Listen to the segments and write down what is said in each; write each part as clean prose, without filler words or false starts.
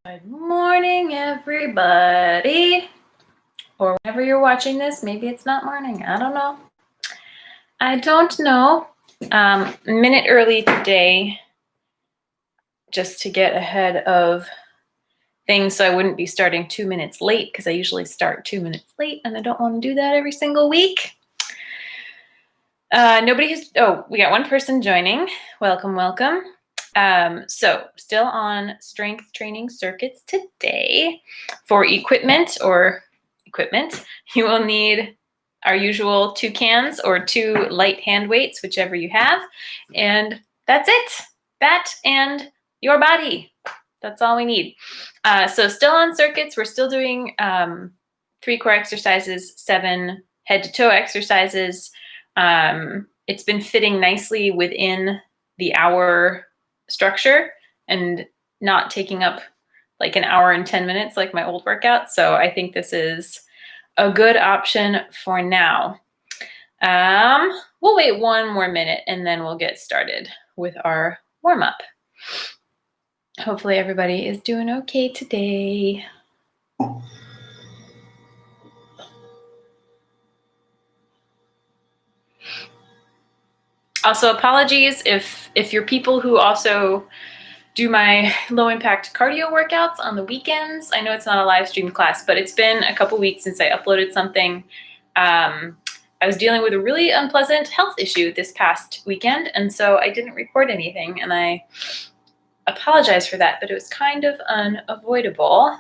Good morning, everybody. Or whenever you're watching this, maybe it's not morning. I don't know. A minute early today, just to get ahead of things so I wouldn't be starting 2 minutes late, because I usually start 2 minutes late, and I don't want to do that every single week. We got one person joining. Welcome. So still on strength training circuits today. For equipment, you will need our usual 2 cans or 2 light hand weights, whichever you have. And that's it. That and your body. That's all we need. So still on circuits, we're still doing 3 core exercises, 7 head to toe exercises. It's been fitting nicely within the hour structure and not taking up like an hour and 10 minutes like my old workout. So I think this is a good option for now. We'll wait 1 more minute and then we'll get started with our warm-up. Hopefully everybody is doing okay today. Also, apologies if you're people who also do my low impact cardio workouts on the weekends. I know it's not a live stream class, but it's been a couple weeks since I uploaded something. I was dealing with a really unpleasant health issue this past weekend, and so I didn't record anything, and I apologize for that, but it was kind of unavoidable.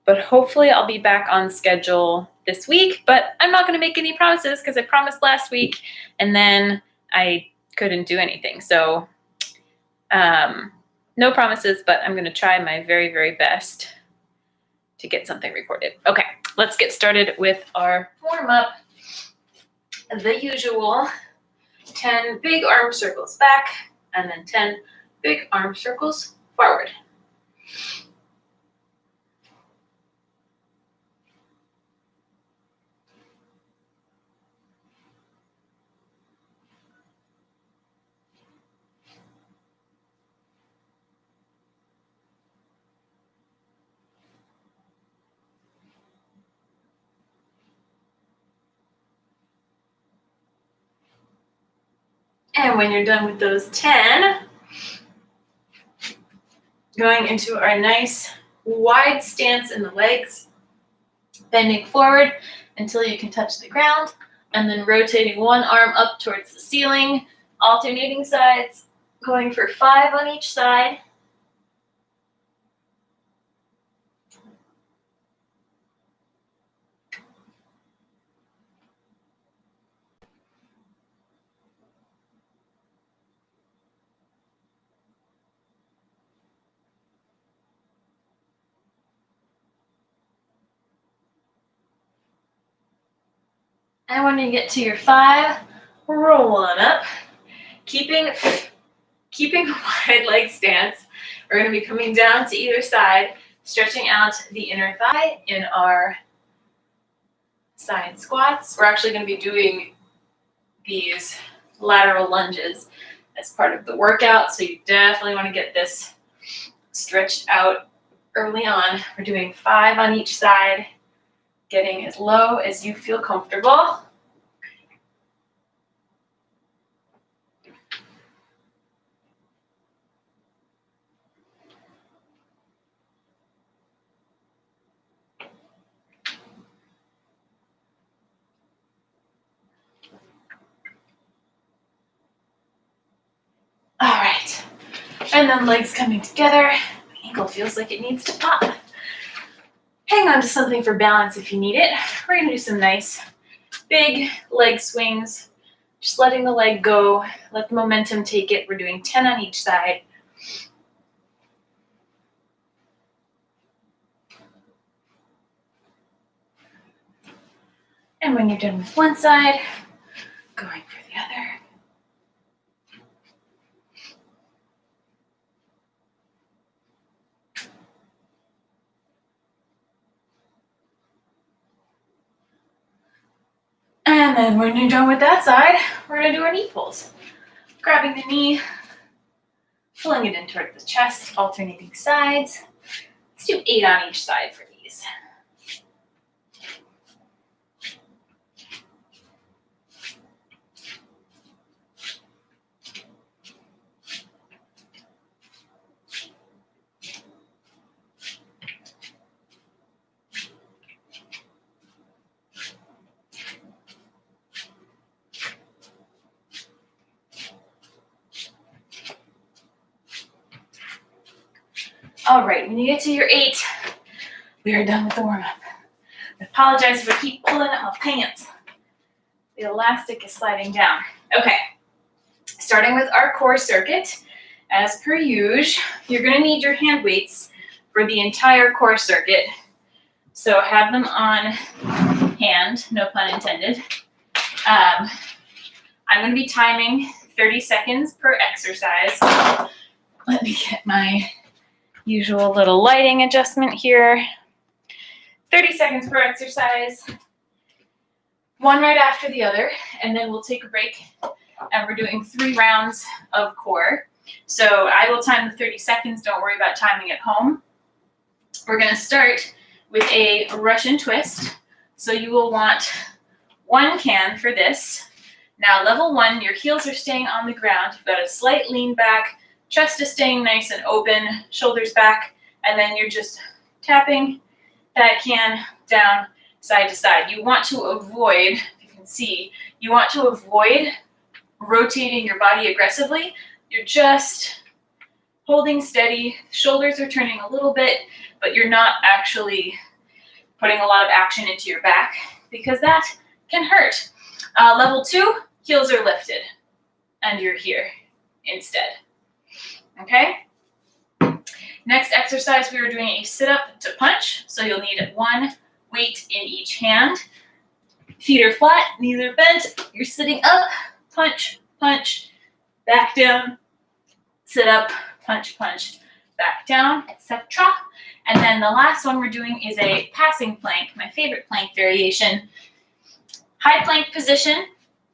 But hopefully I'll be back on schedule this week, but I'm not going to make any promises because I promised last week and then I couldn't do anything. So no promises, but I'm going to try my very, very best to get something recorded. Okay, let's get started with our warm-up. The usual 10 big arm circles back and then 10 big arm circles forward. And when you're done with those 10, going into our nice wide stance in the legs, bending forward until you can touch the ground, and then rotating one arm up towards the ceiling, alternating sides, going for 5 on each side. And when you get to your 5, roll on up. Keeping a wide leg stance, we're going to be coming down to either side, stretching out the inner thigh in our side squats. We're actually going to be doing these lateral lunges as part of the workout, so you definitely want to get this stretched out early on. We're doing 5 on each side, getting as low as you feel comfortable. All right, and then legs coming together. My ankle feels like it needs to pop. Hang on to something for balance if you need it. We're going to do some nice big leg swings, just letting the leg go, let the momentum take it. We're doing 10 on each side. And when you're done with one side, going for the other. And then when you're done with that side, we're going to do our knee pulls. Grabbing the knee, pulling it in toward the chest, alternating sides. Let's do 8 on each side for these. All right, when you get to your 8, we are done with the warm-up. I apologize if I keep pulling at my pants. The elastic is sliding down. Okay, starting with our core circuit. As per usual, you're gonna need your hand weights for the entire core circuit. So have them on hand, no pun intended. I'm gonna be timing 30 seconds per exercise. Let me get my usual little lighting adjustment here. 30 seconds per exercise, one right after the other, and then we'll take a break, and we're doing 3 rounds of core. So I will time the 30 seconds, don't worry about timing at home. We're gonna start with a Russian twist. So you will want 1 can for this. Now level 1, your heels are staying on the ground. You've got a slight lean back, chest is staying nice and open, shoulders back, and then you're just tapping that can down side to side. You want to avoid, you can see, you want to avoid rotating your body aggressively. You're just holding steady, shoulders are turning a little bit, but you're not actually putting a lot of action into your back because that can hurt. Level 2, heels are lifted and you're here instead. Okay? Next exercise, we are doing a sit-up to punch. So you'll need 1 weight in each hand. Feet are flat, knees are bent. You're sitting up, punch, punch, back down, sit up, punch, punch, back down, etc. And then the last one we're doing is a passing plank, my favorite plank variation. High plank position,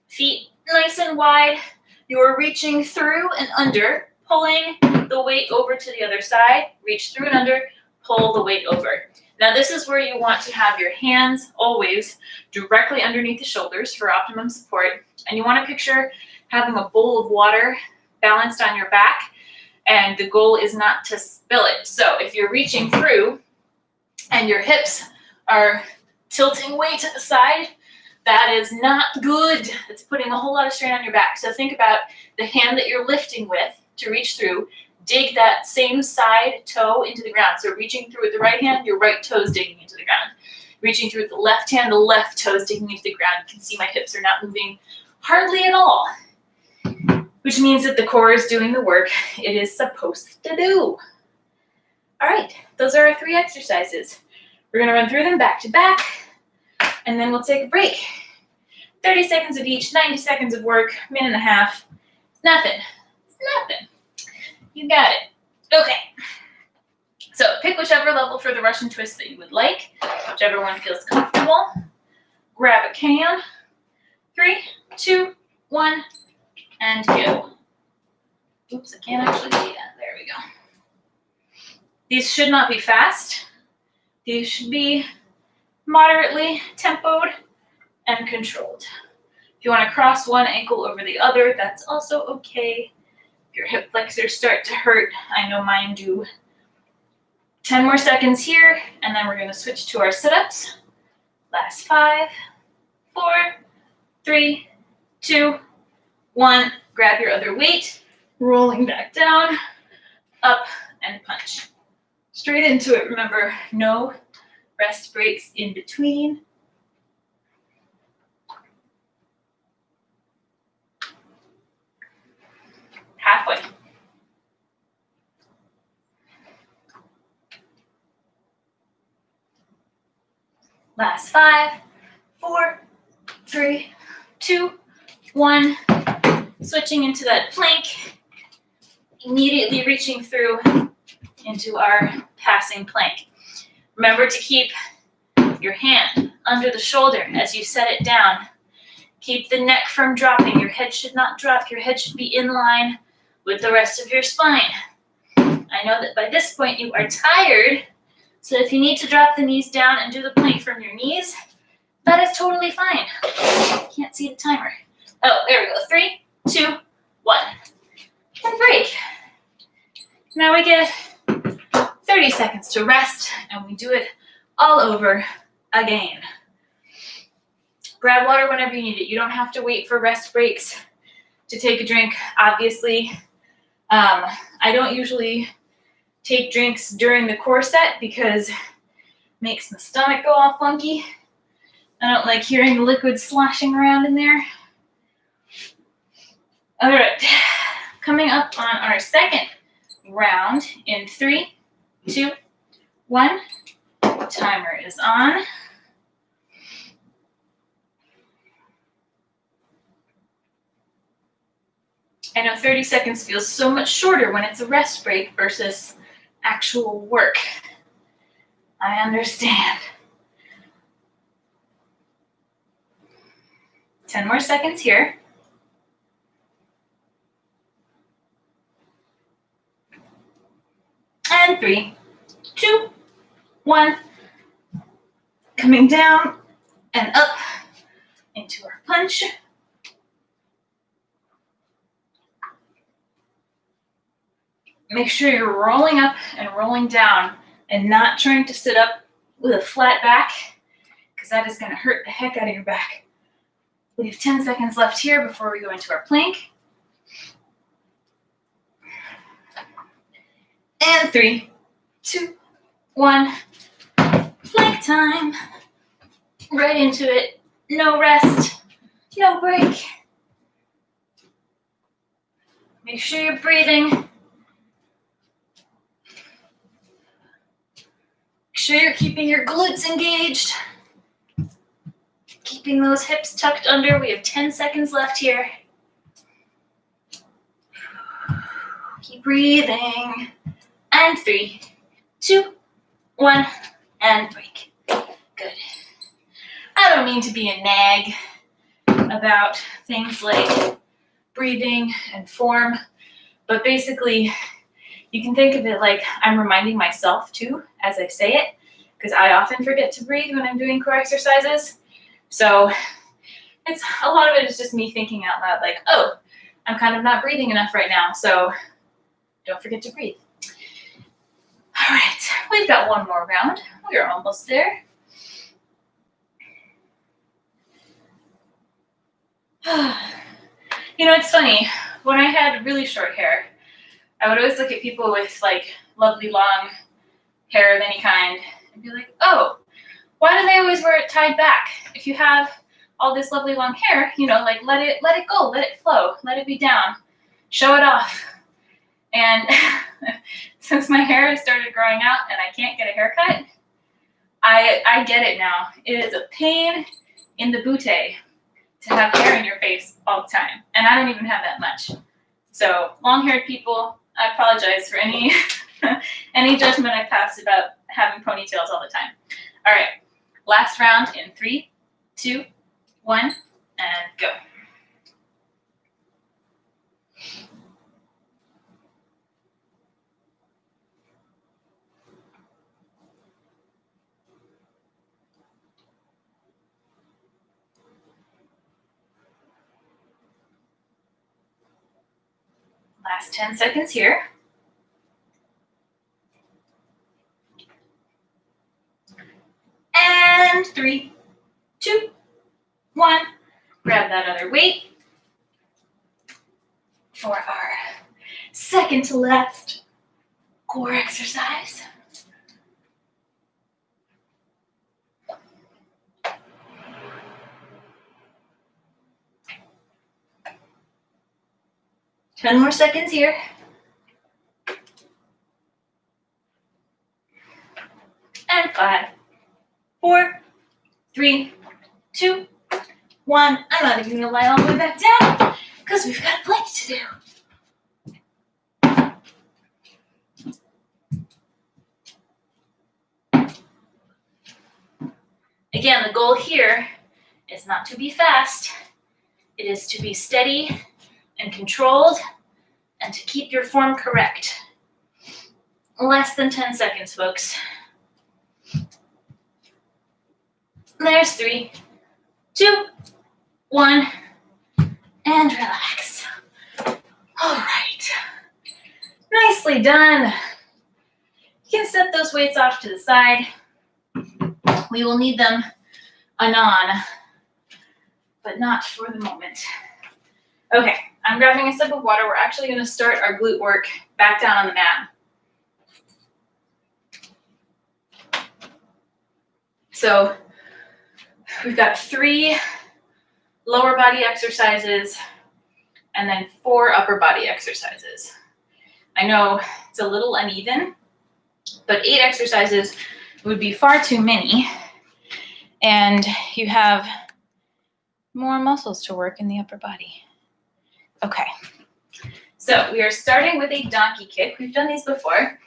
feet nice and wide. You're reaching through and under, pulling the weight over to the other side, reach through and under, pull the weight over. Now this is where you want to have your hands always directly underneath the shoulders for optimum support. And you want to picture having a bowl of water balanced on your back, and the goal is not to spill it. So if you're reaching through and your hips are tilting way to the side, that is not good. It's putting a whole lot of strain on your back. So think about the hand that you're lifting with to reach through. Dig that same side toe into the ground. So reaching through with the right hand, your right toe is digging into the ground. Reaching through with the left hand, the left toe is digging into the ground. You can see my hips are not moving hardly at all, which means that the core is doing the work it is supposed to do. All right, those are our 3 exercises. We're gonna run through them back to back, and then we'll take a break. 30 seconds of each, 90 seconds of work, minute and a half. It's nothing. It's nothing. You got it. Okay. So pick whichever level for the Russian twist that you would like, whichever one feels comfortable. Grab a can. 3, 2, 1, and go. Oops, I can't actually see that. There we go. These should not be fast. These should be moderately tempoed and controlled. If you want to cross one ankle over the other, that's also okay. If your hip flexors start to hurt, I know mine do. 10 more seconds here, and then we're going to switch to our sit-ups. Last 5, 4, 3, 2, 1. Grab your other weight, rolling back down, up, and punch. Straight into it, remember, no rest breaks in between. Halfway. Last 5, 4, 3, 2, 1. Switching into that plank, immediately reaching through into our passing plank. Remember to keep your hand under the shoulder as you set it down. Keep the neck from dropping. Your head should not drop. Your head should be in line with the rest of your spine. I know that by this point you are tired, So if you need to drop the knees down and do the plank from your knees, that is totally fine. Can't see the timer. Oh, there we go. 3, 2, 1. And break. Now we get 30 seconds to rest, and we do it all over again. Grab water whenever you need it. You don't have to wait for rest breaks to take a drink, obviously. I don't usually take drinks during the core set because it makes my stomach go all funky. I don't like hearing the liquid sloshing around in there. All right, coming up on our second round in 3, 2, 1. Timer is on. I know 30 seconds feels so much shorter when it's a rest break versus actual work. I understand. 10 more seconds here. And 3, 2, 1. Coming down and up into our punch. Make sure you're rolling up and rolling down and not trying to sit up with a flat back, because that is going to hurt the heck out of your back. We have 10 seconds left here before we go into our plank. And 3, 2, 1. Plank time. Right into it. No rest. No break. Make sure you're breathing. Make sure you're keeping your glutes engaged. Keeping those hips tucked under. We have 10 seconds left here. Keep breathing. And 3, 2, 1, and break. Good. I don't mean to be a nag about things like breathing and form, but basically you can think of it like I'm reminding myself too as I say it, because I often forget to breathe when I'm doing core exercises. So it's a lot of it is just me thinking out loud like, oh, I'm kind of not breathing enough right now, so don't forget to breathe. All right, we've got one more round. We're almost there. You know, it's funny. When I had really short hair, I would always look at people with like lovely long hair of any kind and be like, oh, why do they always wear it tied back? If you have all this lovely long hair, you know, like let it go, let it flow, let it be down, show it off. And since my hair has started growing out and I can't get a haircut, I get it now. It is a pain in the booty to have hair in your face all the time. And I don't even have that much. So long-haired people, I apologize for any any judgment I passed about having ponytails all the time. All right, last round in 3, 2, 1, and go. Last 10 seconds here. And 3, 2, 1. Grab that other weight for our second to last core exercise. Ten more seconds here. And 5, 4, 3, 2, 1. I'm not even gonna lie all the way back down because we've got a plank to do. Again, the goal here is not to be fast. It is to be steady and controlled and to keep your form correct. Less than 10 seconds, folks. There's 3, 2, 1, and relax. All right. Nicely done. You can set those weights off to the side. We will need them anon, but not for the moment. Okay, I'm grabbing a sip of water. We're actually going to start our glute work back down on the mat. So we've got 3 lower body exercises and then 4 upper body exercises. I know it's a little uneven, but 8 exercises would be far too many. And you have more muscles to work in the upper body. Okay, so we are starting with a donkey kick. We've done these before.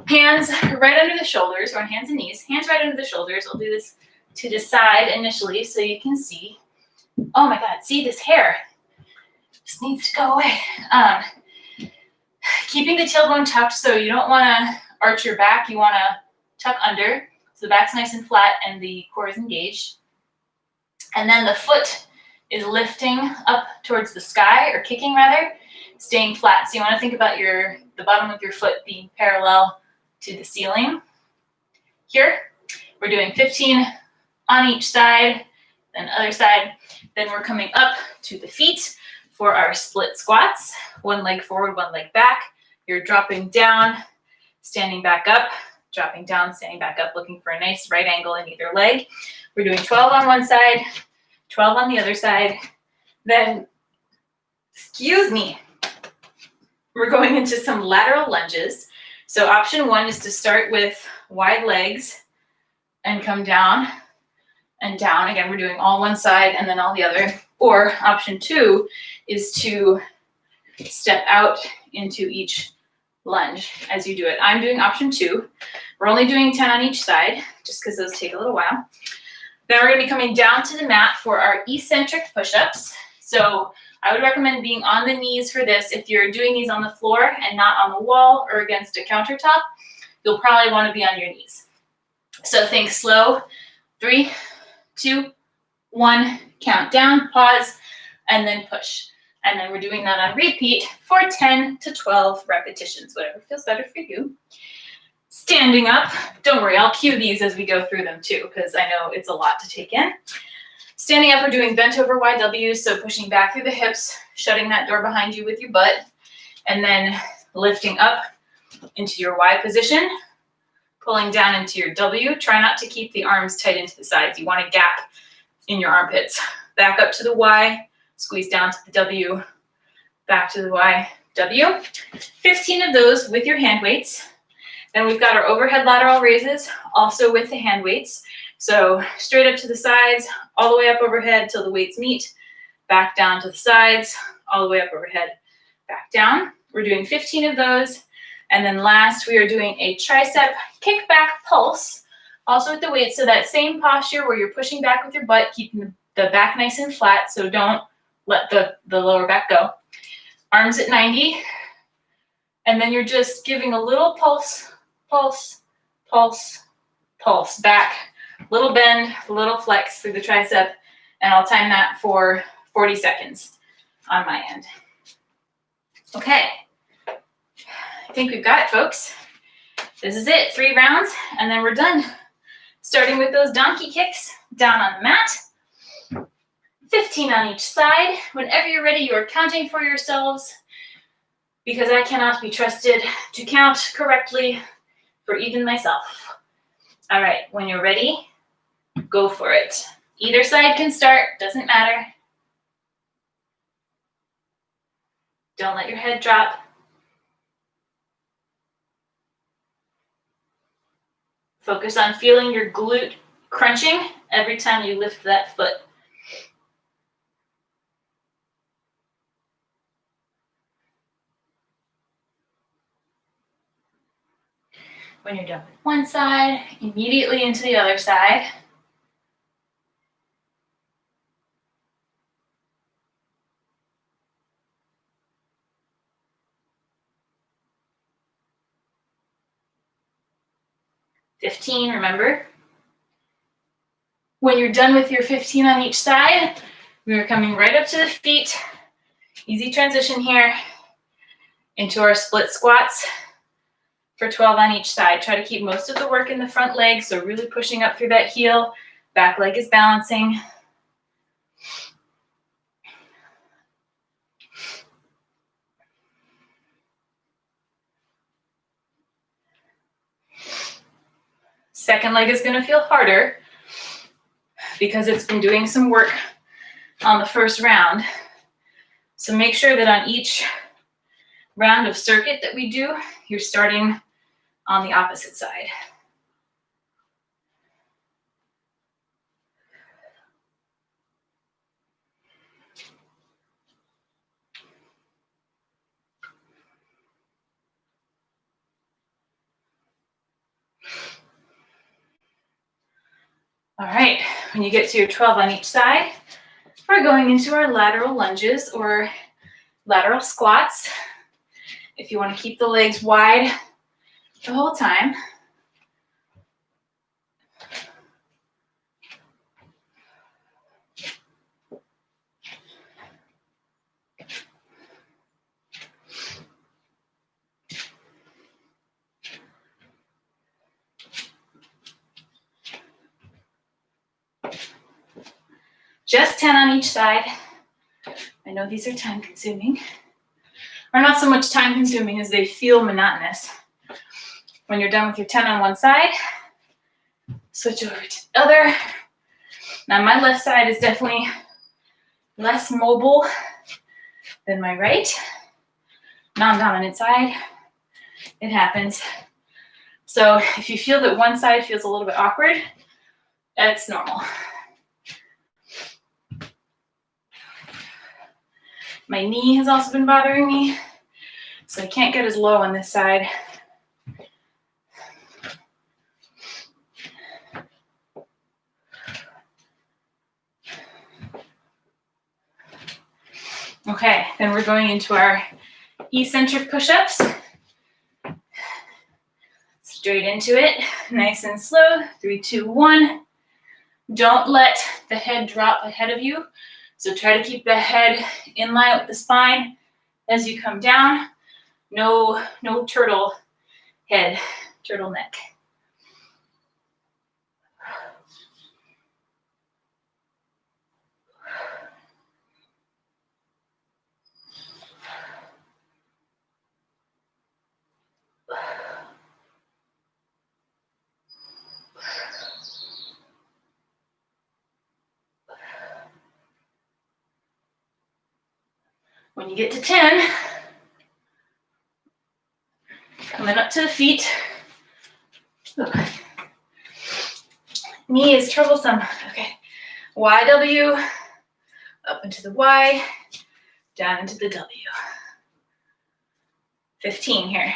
Hands right under the shoulders, or on hands and knees. Hands right under the shoulders. I'll do this to the side initially so you can see. Oh my God, see this hair? Just needs to go away. Keeping the tailbone tucked, so you don't want to arch your back. You want to tuck under, so the back's nice and flat and the core is engaged. And then the foot is lifting up towards the sky, or kicking rather, staying flat. So you want to think about the bottom of your foot being parallel to the ceiling. Here, we're doing 15 on each side, then other side. Then we're coming up to the feet for our split squats. 1 leg forward, 1 leg back. You're dropping down, standing back up, dropping down, standing back up, looking for a nice right angle in either leg. We're doing 12 on one side, 12 on the other side. Then, excuse me, we're going into some lateral lunges. So option 1 is to start with wide legs and come down and down. Again, we're doing all one side and then all the other. Or option 2 is to step out into each lunge as you do it. I'm doing option 2. We're only doing 10 on each side, just because those take a little while. Then we're going to be coming down to the mat for our eccentric push-ups. So I would recommend being on the knees for this. If you're doing these on the floor and not on the wall or against a countertop, you'll probably want to be on your knees. So think slow. 3, 2, 1, count down, pause, and then push. And then we're doing that on repeat for 10 to 12 repetitions, whatever feels better for you. Standing up, don't worry, I'll cue these as we go through them too, because I know it's a lot to take in. Standing up, we're doing bent over YWs, so pushing back through the hips, shutting that door behind you with your butt, and then lifting up into your Y position, pulling down into your W. Try not to keep the arms tight into the sides. You want a gap in your armpits. Back up to the Y, squeeze down to the W, back to the Y, W. 15 of those with your hand weights. Then we've got our overhead lateral raises, also with the hand weights. So straight up to the sides, all the way up overhead till the weights meet, back down to the sides, all the way up overhead, back down. We're doing 15 of those. And then last, we are doing a tricep kickback pulse, also with the weights. So that same posture where you're pushing back with your butt, keeping the back nice and flat, so don't let the lower back go. Arms at 90. And then you're just giving a little pulse, pulse, pulse, pulse, back. Little bend, little flex through the tricep, and I'll time that for 40 seconds on my end. Okay, I think we've got it, folks. This is it, 3 rounds, and then we're done. Starting with those donkey kicks down on the mat. 15 on each side. Whenever you're ready, you are counting for yourselves, because I cannot be trusted to count correctly for even myself. All right, when you're ready, go for it. Either side can start, doesn't matter. Don't let your head drop. Focus on feeling your glute crunching every time you lift that foot. When you're done with one side, immediately into the other side. $15, remember. When you're done with your 15 on each side, we are coming right up to the feet. Easy transition here into our split squats for 12 on each side. Try to keep most of the work in the front leg, so really pushing up through that heel. Back leg is balancing. Second leg is going to feel harder because it's been doing some work on the first round. So make sure that on each round of circuit that we do, you're starting on the opposite side. All right, when you get to your 12 on each side, we're going into our lateral lunges or lateral squats. If you want to keep the legs wide the whole time. Just 10 on each side. I know these are time consuming, or not so much time consuming as they feel monotonous. When you're done with your 10 on one side, switch over to the other. Now my left side is definitely less mobile than my right. Non-dominant side, it happens. So if you feel that one side feels a little bit awkward, that's normal. My knee has also been bothering me, so I can't get as low on this side. Okay, then we're going into our eccentric push-ups. Straight into it, nice and slow. 3, 2, 1. Don't let the head drop ahead of you. So try to keep the head in line with the spine as you come down. No turtle head, turtleneck. When you get to 10, coming up to the feet. Knee is troublesome. Okay. YW, up into the Y, down into the W. 15 here.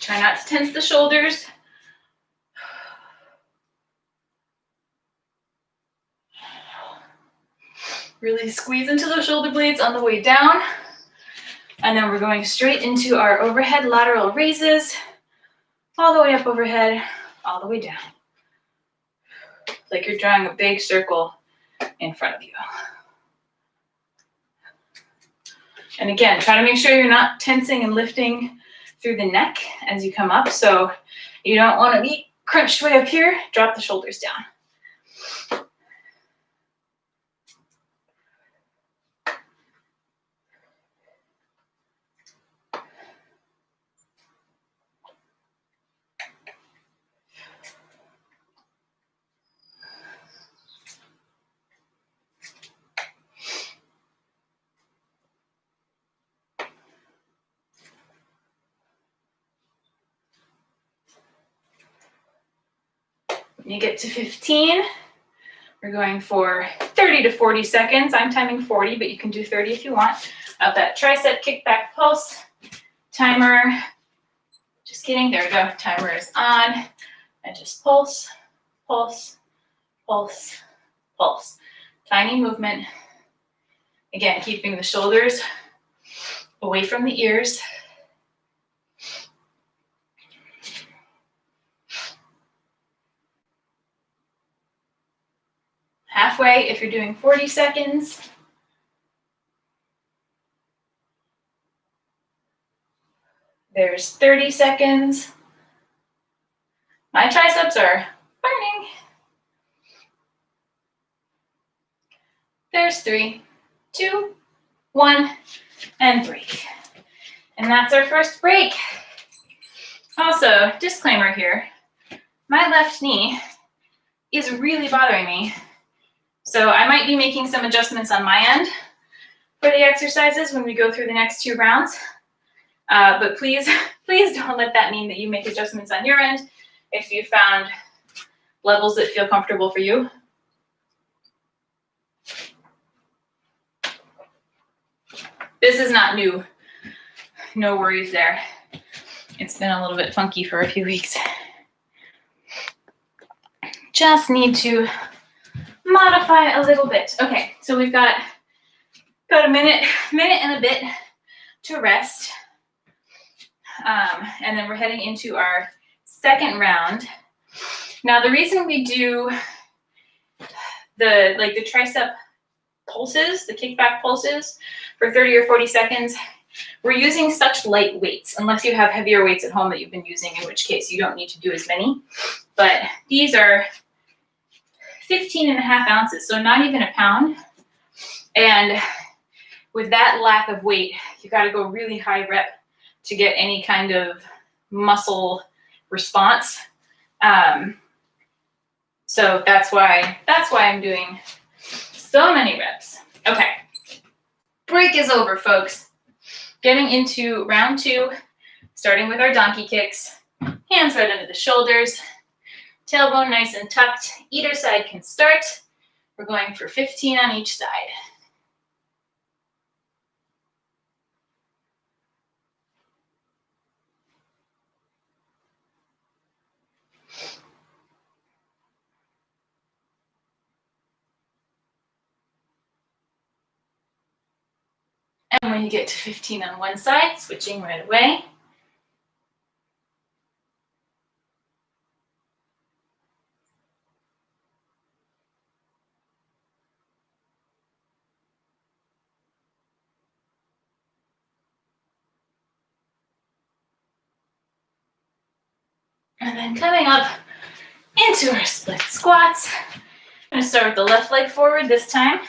Try not to tense the shoulders. Really squeeze into the shoulder blades on the way down. And then we're going straight into our overhead lateral raises, all the way up overhead, all the way down. Like you're drawing a big circle in front of you. And again, try to make sure you're not tensing and lifting through the neck as you come up. So you don't want to be crunched way up here. Drop the shoulders down. When you get to 15, we're going for 30 to 40 seconds. I'm timing 40, but you can do 30 if you want. Of that tricep kickback pulse. Timer, just kidding, there we go. Timer is on. And just pulse, pulse, pulse, pulse. Tiny movement. Again, keeping the shoulders away from the ears. Halfway if you're doing 40 seconds. There's 30 seconds. My triceps are burning. There's 3, 2, 1, and break. And that's our first break. Also, disclaimer here, my left knee is really bothering me. So I might be making some adjustments on my end for the exercises when we go through the next 2 rounds. But please don't let that mean that you make adjustments on your end if you found levels that feel comfortable for you. This is not new. No worries there. It's been a little bit funky for a few weeks. Just need to modify a little bit. Okay, so we've got about a minute and a bit to rest. And then we're heading into our second round. Now the reason we do the tricep pulses, the kickback pulses for 30 or 40 seconds, we're using such light weights, unless you have heavier weights at home that you've been using, in which case you don't need to do as many. But these are 15.5 ounces, so not even a pound. And with that lack of weight, you got to go really high rep to get any kind of muscle response. So that's why I'm doing so many reps. Okay, break is over, folks. Getting into round 2, starting with our donkey kicks. Hands right under the shoulders, tailbone nice and tucked. Either side can start. We're going for 15 on each side. And when you get to 15 on one side, switching right away. And then coming up into our split squats. I'm going to start with the left leg forward this time.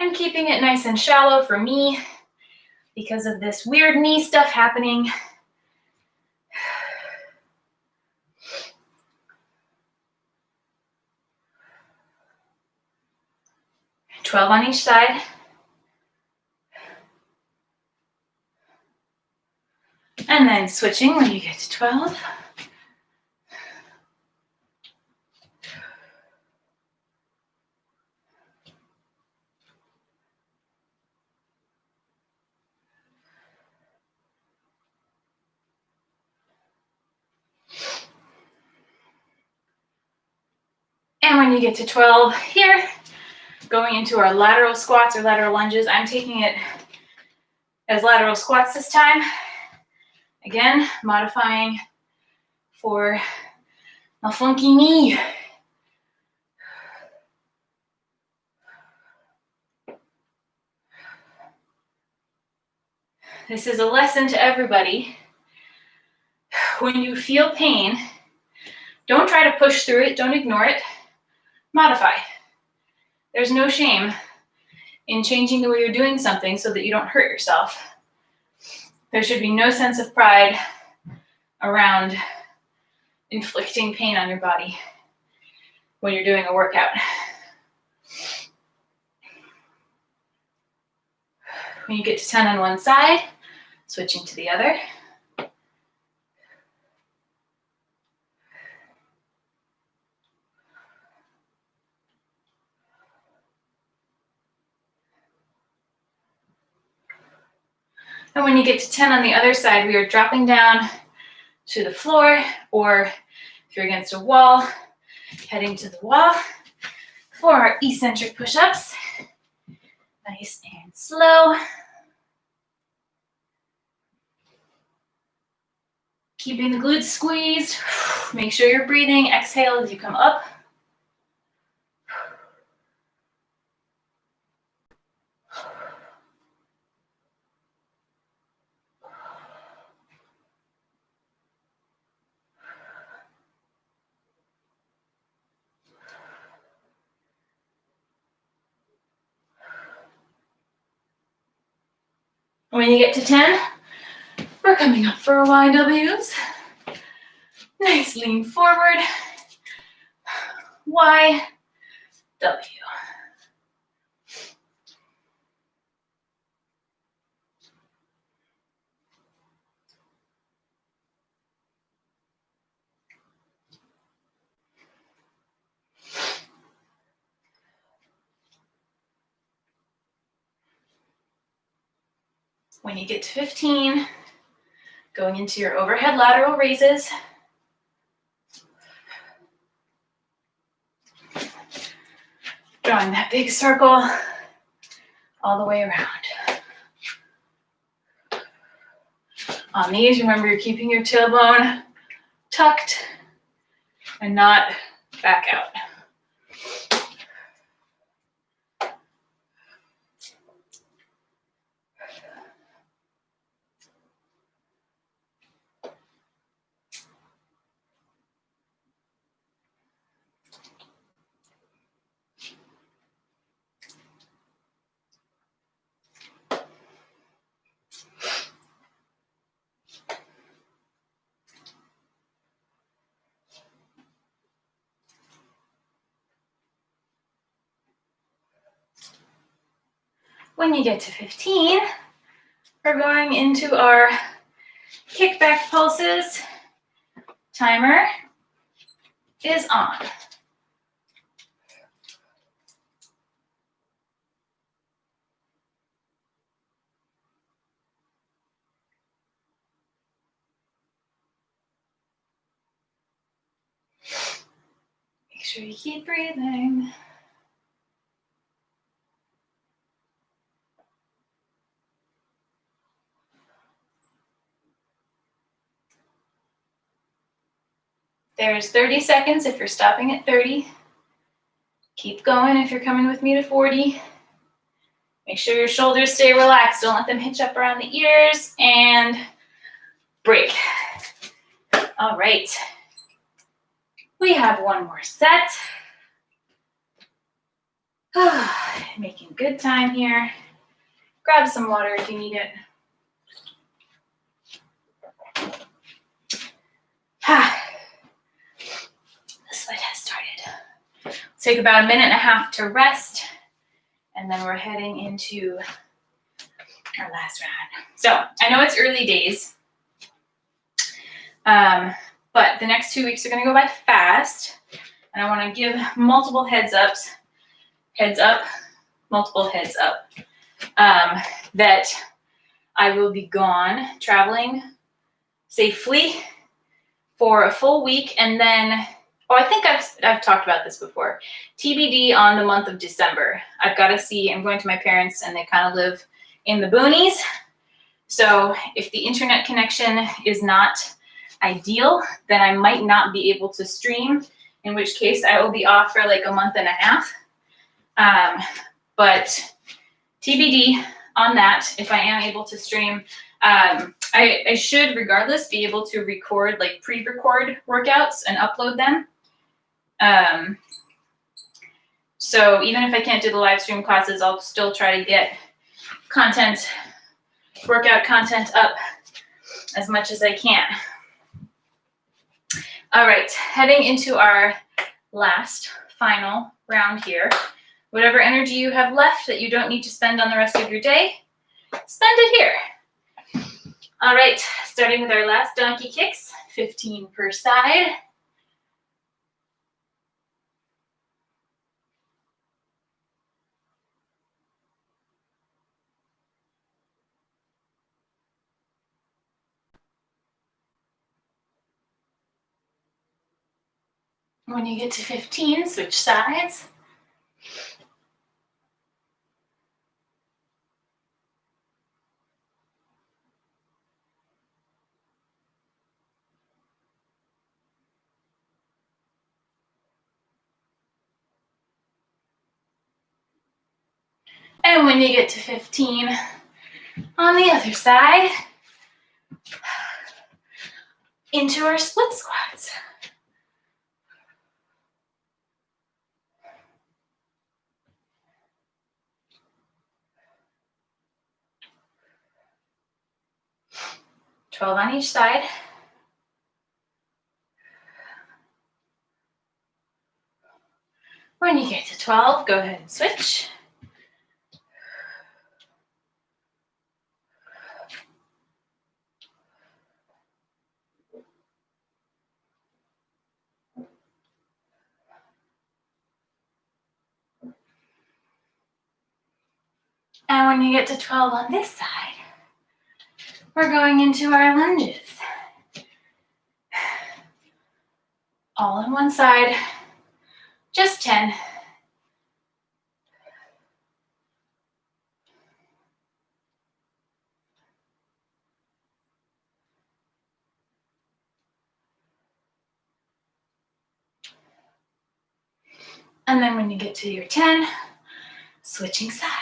I'm keeping it nice and shallow for me because of this weird knee stuff happening. $12 on each side. And then switching when you get to 12. And when you get to 12 here, going into our lateral squats or lateral lunges, I'm taking it as lateral squats this time. Again, modifying for my funky knee. This is a lesson to everybody. When you feel pain, don't try to push through it, don't ignore it. Modify. There's no shame in changing the way you're doing something so that you don't hurt yourself. There should be no sense of pride around inflicting pain on your body when you're doing a workout. When you get to 10 on one side, switching to the other. And when you get to 10 on the other side, we are dropping down to the floor, or if you're against a wall, Heading to the wall for our eccentric push-ups. Nice and slow. Keeping the glutes squeezed. Make sure you're breathing. Exhale as you come up. When you get to 10, we're coming up for YWs. Nice lean forward. Y, W. When you get to 15, going into your overhead lateral raises. Drawing that big circle all the way around. On these, remember you're keeping your tailbone tucked and not back out. When you get to 15, we're going into our kickback pulses. Timer is on. Make sure you keep breathing. There's 30 seconds if you're stopping at 30. Keep going if you're coming with me to 40. Make sure your shoulders stay relaxed. Don't let them hitch up around the ears. And break. All right. We have one more set. Making good time here. Grab some water if you need it. The sweat has started. Take about a minute and a half to rest, and then we're heading into our last round. So I know it's early days, but the next 2 weeks are going to go by fast, and I want to give multiple heads up, multiple heads up, that I will be gone traveling safely for a full week, and then, I think I've talked about this before. TBD on the month of December. I've got to see, I'm going to my parents, and they kind of live in the boonies. So if the internet connection is not ideal, then I might not be able to stream, in which case I will be off for like a month and a half. But TBD on that, if I am able to stream. I should, regardless, be able to record, like pre-record workouts and upload them. So even if I can't do the live stream classes, I'll still try to get content, workout content up as much as I can. All right, heading into our last, final round here. Whatever energy you have left that you don't need to spend on the rest of your day, spend it here. All right, starting with our last donkey kicks, 15 per side. When you get to 15, switch sides. And when you get to 15, on the other side, into our split squats. $12 on each side. When you get to 12, go ahead and switch. And when you get to 12 on this side, we're going into our lunges. All on one side, just 10. And then when you get to your 10, switching sides.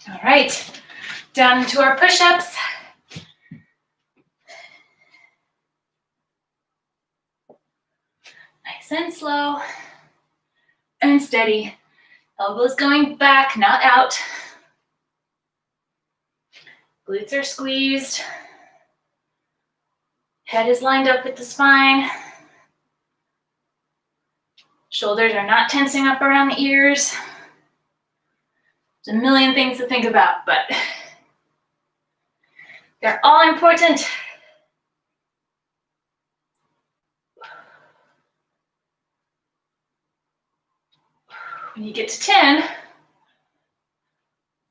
All right, down into our push-ups. Nice and slow and steady. Elbows going back, not out. Glutes are squeezed. Head is lined up with the spine. Shoulders are not tensing up around the ears. There's a million things to think about, but they're all important. When you get to 10,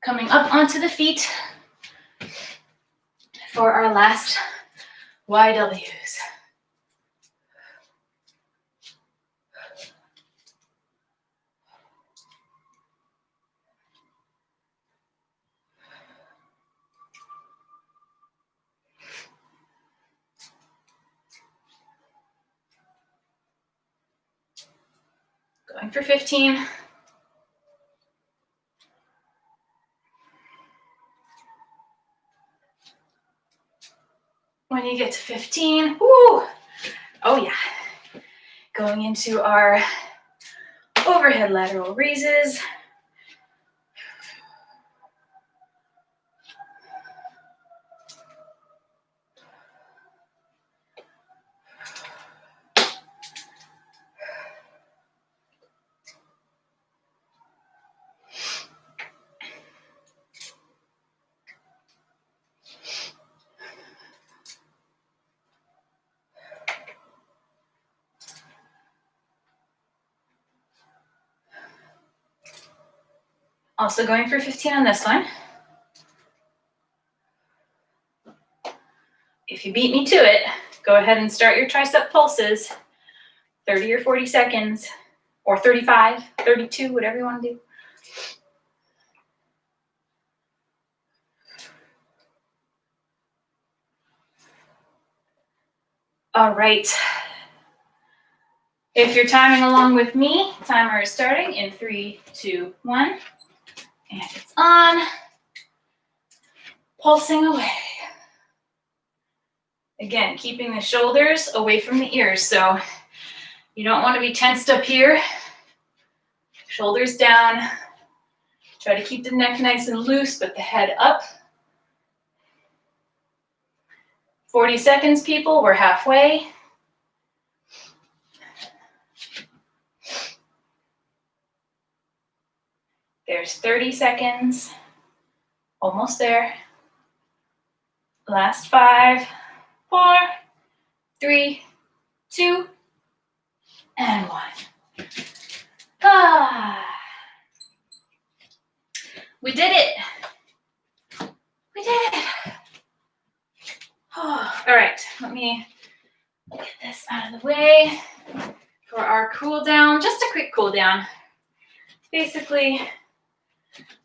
coming up onto the feet for our last YWs. Going for 15. When you get to 15, woo, oh yeah, going into our overhead lateral raises. Also going for 15 on this one. If you beat me to it, go ahead and start your tricep pulses, 30 or 40 seconds, or 35, 32, whatever you want to do. All right. If you're timing along with me, timer is starting in 3, 2, 1. And it's on. Pulsing away. Again, keeping the shoulders away from the ears. So you don't want to be tensed up here. Shoulders down. Try to keep the neck nice and loose, but the head up. 40 seconds, people. We're halfway. There's 30 seconds. Almost there. Last 5, 4, 3, 2, and 1. Ah. We did it. We did it. Oh, all right, let me get this out of the way for our cool down. Just a quick cool down. Basically,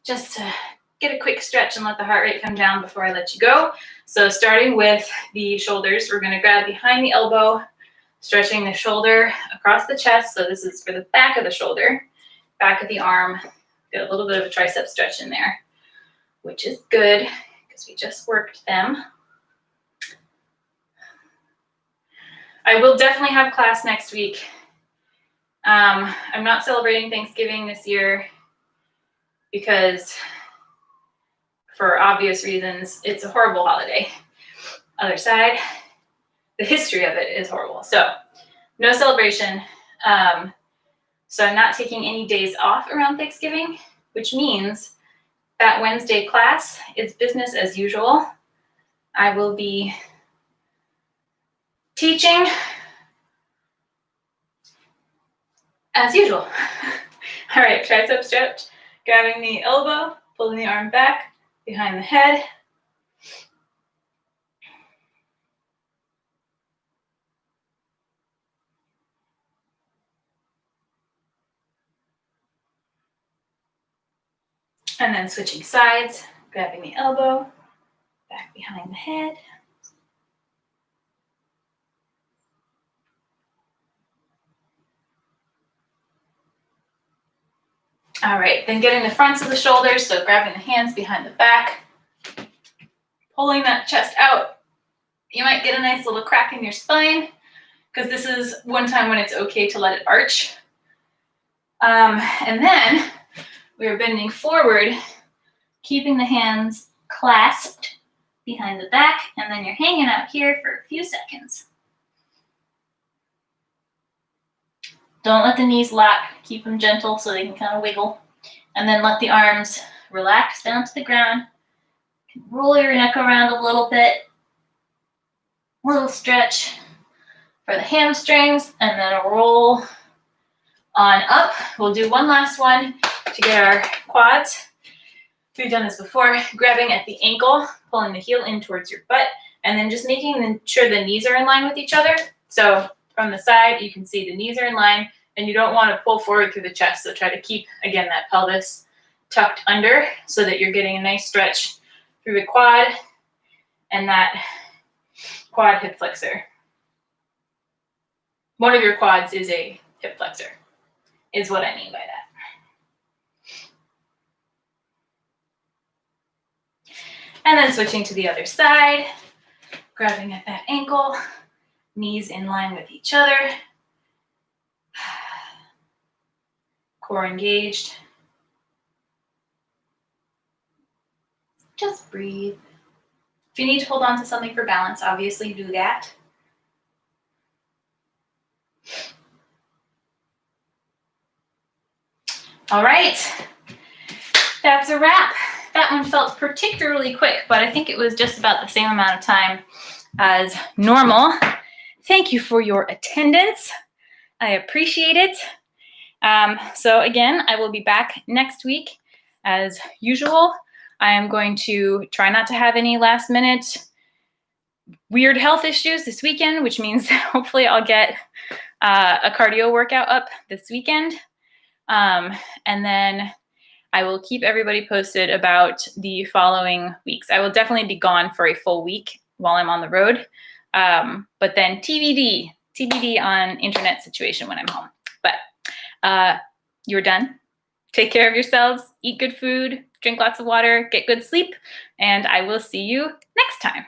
just to get a quick stretch and let the heart rate come down before I let you go. So starting with the shoulders, we're going to grab behind the elbow, stretching the shoulder across the chest. So this is for the back of the shoulder, back of the arm. Get a little bit of a tricep stretch in there, which is good because we just worked them. I will definitely have class next week. I'm not celebrating Thanksgiving this year because, for obvious reasons, it's a horrible holiday. Other side, the history of it is horrible. So no celebration. So I'm not taking any days off around Thanksgiving, which means that Wednesday class is business as usual. I will be teaching as usual. All right, tricep stretch, grabbing the elbow, pulling the arm back behind the head. And then switching sides, grabbing the elbow, back behind the head. All right, then getting the fronts of the shoulders, so grabbing the hands behind the back, pulling that chest out. You might get a nice little crack in your spine, because this is one time when it's okay to let it arch. And then we're bending forward, keeping the hands clasped behind the back, and then you're hanging out here for a few seconds. Don't let the knees lock. Keep them gentle so they can kind of wiggle. And then let the arms relax down to the ground. Roll your neck around a little bit. A little stretch for the hamstrings, and then a roll on up. We'll do one last one to get our quads. We've done this before. Grabbing at the ankle, pulling the heel in towards your butt, and then just making sure the knees are in line with each other. So from the side, you can see the knees are in line, and you don't want to pull forward through the chest. So try to keep, again, that pelvis tucked under so that you're getting a nice stretch through the quad and that quad hip flexor. One of your quads is a hip flexor, is what I mean by that. And then switching to the other side, grabbing at that ankle, knees in line with each other, core engaged. Just breathe. If you need to hold on to something for balance, obviously do that. All right, that's a wrap. That one felt particularly quick, but I think it was just about the same amount of time as normal. Thank you for your attendance. I appreciate it. So again, I will be back next week as usual. I am going to try not to have any last minute weird health issues this weekend, which means hopefully I'll get a cardio workout up this weekend. And then I will keep everybody posted about the following weeks. I will definitely be gone for a full week while I'm on the road. But then TBD on internet situation when I'm home. But you're done. Take care of yourselves, eat good food, drink lots of water, get good sleep, and I will see you next time.